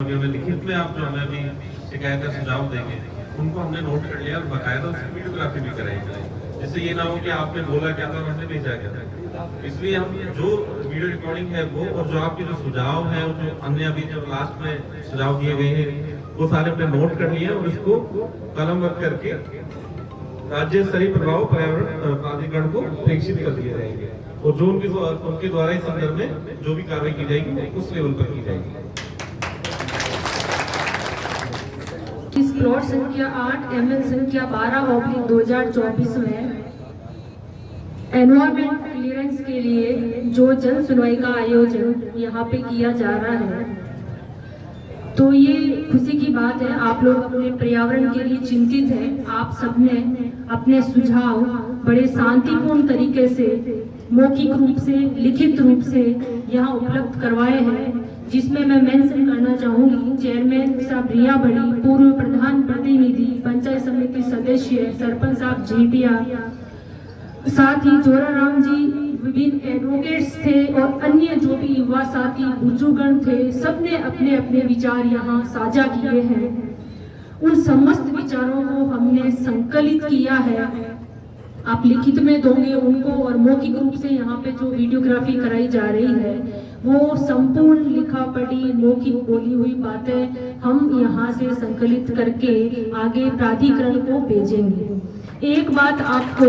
अभी हमें लिखित में आप जो हमें अभी शिकायत का सुझाव देंगे उनको हमने नोट कर लिया और बकायदा उसकी वीडियोग्राफी भी कराई, जिससे ये ना हो कि आपने बोला क्या था और हमने भेजा क्या था। इसलिए हम जो वीडियो रिकॉर्डिंग है वो और जो आपके जो सुझाव है और जो अन्य अभी जब लास्ट में सुझाव दिए गए हैं वो सारे अपने नोट कर लिए और इसको कलमबद्ध करके राज्य स्तरीय प्रभाव पर्यावरण प्राधिकरण को प्रेषित कर दिए जाएंगे और जो उनके द्वारा इस संदर्भ में जो भी कार्रवाई की जाएगी उस लेवल पर की जाएगी। इस प्लॉट संख्या 8 ML संख्या 12/2024 में एनवायरमेंट क्लियरेंस के लिए जो जन सुनवाई का आयोजन यहाँ पे किया जा रहा है, तो ये खुशी की बात है। आप लोग अपने पर्यावरण के लिए चिंतित हैं। आप सबने अपने सुझाव बड़े शांतिपूर्ण तरीके से मौखिक रूप से, लिखित रूप से यहाँ उपलब्ध करवाए हैं, जिसमें मैं मेंशन करना चाहूंगी चेयरमैन साहब रिया बड़ी, पूर्व प्रधान प्रतिनिधि, पंचायत समिति सदस्य, सरपंच साहब झेटिया, साथ ही जोराराम जी, विभिन्न एडवोकेट्स थे और अन्य जो भी युवा साथी बुजुर्गण थे, सबने अपने अपने विचार यहाँ साझा किए हैं। उन समस्त विचारों को हमने संकलित किया है। आप लिखित में दोगे उनको और मौखिक रूप से यहाँ पे जो वीडियोग्राफी कराई जा रही है वो संपूर्ण लिखा पढ़ी मौखिक बोली हुई बातें हम यहाँ से संकलित करके आगे प्राधिकरण को भेजेंगे। एक बात आपको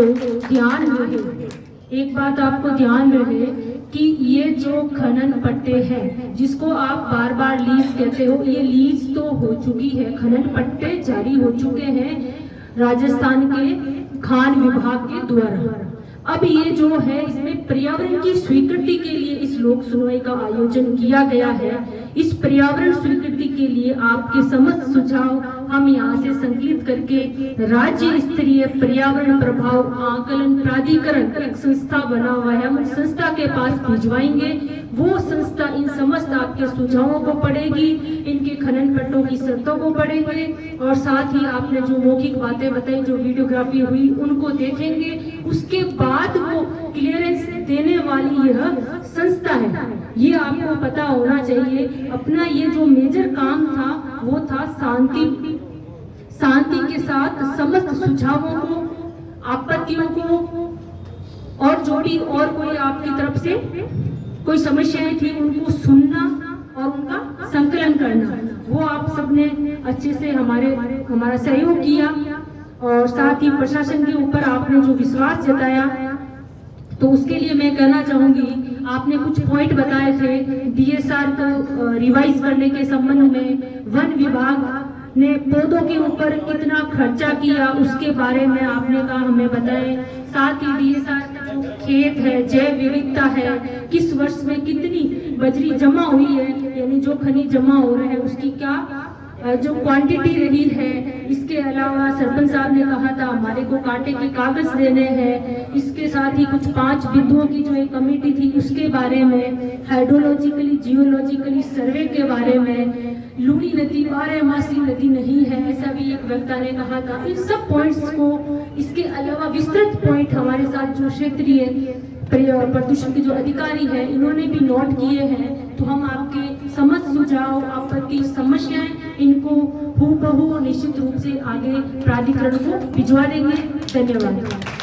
ध्यान रहे कि ये जो खनन पट्टे हैं जिसको आप बार बार लीज कहते हो, ये लीज तो हो चुकी है, खनन पट्टे जारी हो चुके हैं राजस्थान के खान विभाग के द्वारा। अब ये जो है इसमें पर्यावरण की स्वीकृति के लिए इस लोक सुनवाई का आयोजन किया गया है। इस पर्यावरण स्वीकृति के लिए आपके समस्त सुझाव हम यहाँ से संकलित करके राज्य स्तरीय पर्यावरण प्रभाव आकलन प्राधिकरण एक संस्था बना हुआ है, हम उस संस्था के पास भिजवाएंगे। वो संस्था इन समस्त आपके सुझावों को पढ़ेगी, इनके खनन पट्टों की शर्तों को पढ़ेंगे और साथ ही आपने जो मौखिक बातें बताई, जो वीडियोग्राफी हुई, उनको देखेंगे। उसके बाद वो क्लियरेंस देने वाली यह संस्था है, ये आपको पता होना चाहिए। अपना ये जो मेजर काम था वो था शांति के साथ समस्त सुझावों को, आपत्तियों को और जो भी और कोई आपकी तरफ से कोई समस्याएं थी उनको सुनना और उनका संकलन करना। वो आप सबने अच्छे से हमारा सहयोग किया और साथ ही प्रशासन के ऊपर आपने जो विश्वास जताया, तो उसके लिए मैं कहना चाहूंगी, आपने कुछ पॉइंट बताए थे DSR को रिवाइज करने के संबंध में, वन विभाग ने पौधों के ऊपर कितना खर्चा किया उसके बारे में आपने कहा हमें बताएं। साथ ही DSR का जो खेत है, जैव विविधता है, किस वर्ष में कितनी बजरी जमा हुई है, यानी जो खनिज जमा हो रहा है उसकी क्या जो क्वांटिटी रही है। इसके अलावा सरपंच साहब ने कहा था हमारे को कांटे के कागज देने हैं। इसके साथ ही कुछ 5 बिंदुओं की जो एक कमेटी थी उसके बारे में, हाइड्रोलॉजिकली जियोलॉजिकली सर्वे के बारे में, लूनी नदी 12मासी नदी नहीं है ऐसा भी एक वक्ता ने कहा था। इन सब पॉइंट्स को, इसके अलावा विस्तृत पॉइंट हमारे साथ जो क्षेत्रीय प्रदूषण के जो अधिकारी हैं इन्होंने भी नोट किए हैं। तो हम आपके समस्त सुझाव, आपत्ति, समस्याएं इनको हूबहू निश्चित रूप से आगे प्राधिकरण को भिजवा देंगे। धन्यवाद।